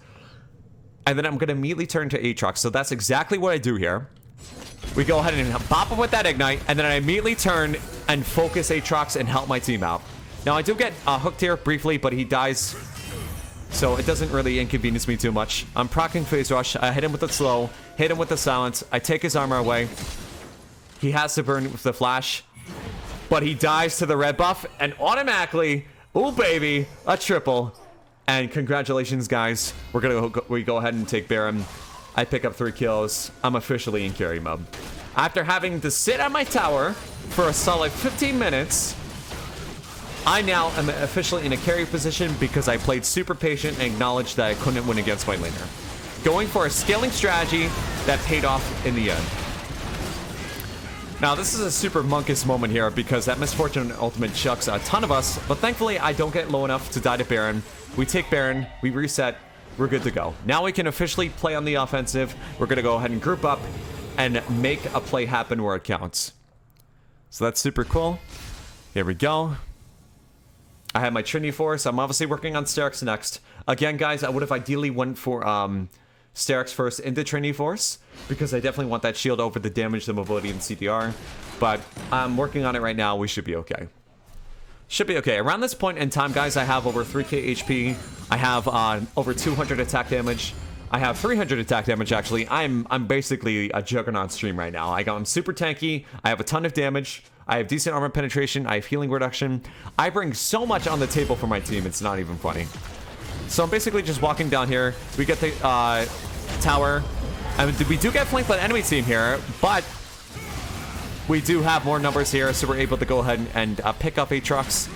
And then I'm going to immediately turn to Aatrox. So that's exactly what I do here. We go ahead and pop him with that Ignite, and then I immediately turn and focus Aatrox and help my team out. Now, I do get hooked here briefly, but he dies, so it doesn't really inconvenience me too much. I'm proccing Phase Rush. I hit him with the slow, hit him with the silence. I take his armor away. He has to burn with the flash, but he dies to the red buff, and automatically, ooh baby, a triple. And congratulations, guys. We go ahead and take Baron. I pick up 3 kills. I'm officially in carry mode. After having to sit at my tower for a solid 15 minutes, I now am officially in a carry position because I played super patient and acknowledged that I couldn't win against my laner. Going for a scaling strategy that paid off in the end. Now, this is a super monkish moment here because that Misfortune ultimate chucks a ton of us, but thankfully I don't get low enough to die to Baron. We take Baron, we reset, we're good to go. Now we can officially play on the offensive. We're going to go ahead and group up and make a play happen where it counts. So that's super cool. Here we go. I have my Trinity Force. I'm obviously working on Sterix next. Again, guys, I would have ideally went for Sterix first into Trinity Force because I definitely want that shield over the damage, the mobility, and CDR. But I'm working on it right now. We should be okay. Should be okay. Around this point in time, guys, I have over 3k HP. I have over 200 attack damage. I have 300 attack damage, actually. I'm basically a juggernaut stream right now. I'm super tanky. I have a ton of damage. I have decent armor penetration. I have healing reduction. I bring so much on the table for my team. It's not even funny. So I'm basically just walking down here. We get the tower. And we do get flanked by the enemy team here, but we do have more numbers here, so we're able to go ahead and pick up Aatrox.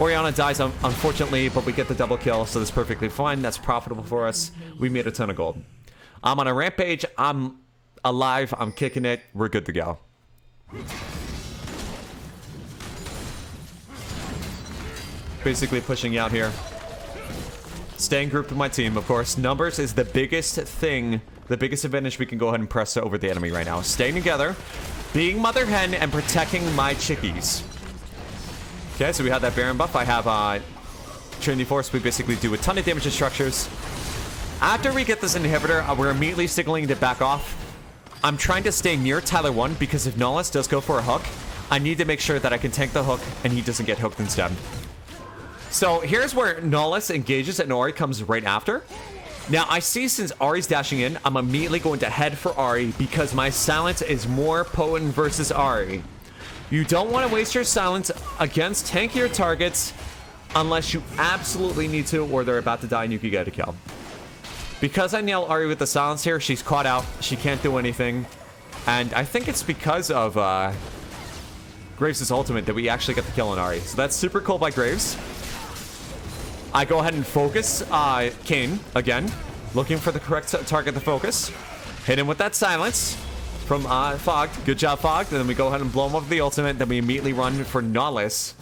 Oriana dies, unfortunately, but we get the double kill, so that's perfectly fine. That's profitable for us. We made a ton of gold. I'm on a rampage. I'm alive. I'm kicking it. We're good to go. Basically pushing out here. Staying grouped with my team, of course. Numbers is the biggest thing, the biggest advantage we can go ahead and press over the enemy right now. Staying together, being Mother Hen, and protecting my Chickies. Okay, so we have that Baron buff. I have Trinity Force. We basically do a ton of damage to structures. After we get this inhibitor, we're immediately signaling to back off. I'm trying to stay near Tyler1 because if Nullus does go for a hook, I need to make sure that I can tank the hook and he doesn't get hooked instead. So here's where Nullus engages and Ahri comes right after. Now I see since Ahri's dashing in, I'm immediately going to head for Ahri because my silence is more potent versus Ahri. You don't want to waste your silence against tankier targets unless you absolutely need to or they're about to die and you can get a kill. Because I nail Ahri with the silence here, she's caught out. She can't do anything. And I think it's because of Graves' ultimate that we actually get the kill on Ahri. So that's super cool by Graves. I go ahead and focus Kayn again, looking for the correct target to focus. Hit him with that silence from Fogged. Good job, Fogged. And then we go ahead and blow him up with the ultimate. Then we immediately run for Nullus.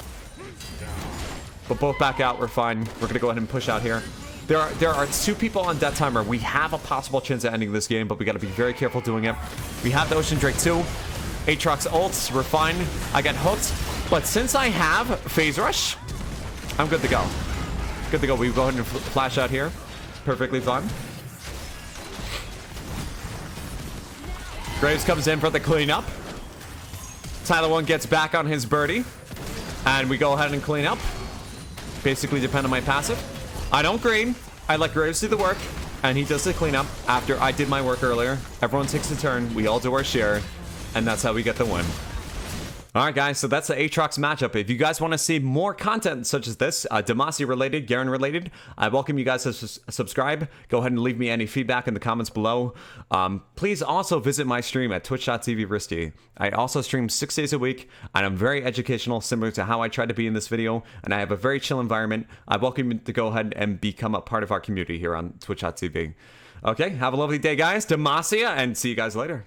But both back out. We're fine. We're going to go ahead and push out here. There are 2 people on Death Timer. We have a possible chance at ending this game, but we got to be very careful doing it. We have the Ocean Drake too. Aatrox ults. We're fine. I get hooked. But since I have Phase Rush, I'm good to go. Good to go. We go ahead and flash out here. Perfectly fine. Graves comes in for the cleanup. Tyler1 gets back on his birdie. And we go ahead and clean up. Basically depend on my passive. I don't green. I let Graves do the work. And he does the cleanup after I did my work earlier. Everyone takes a turn. We all do our share. And that's how we get the win. Alright guys, so that's the Aatrox matchup. If you guys want to see more content such as this, Demacia related, Garen related, I welcome you guys to subscribe. Go ahead and leave me any feedback in the comments below. Please also visit my stream at twitch.tv riste. I also stream 6 days a week, and I'm very educational, similar to how I try to be in this video, and I have a very chill environment. I welcome you to go ahead and become a part of our community here on twitch.tv. Okay, have a lovely day guys, Demacia, and see you guys later.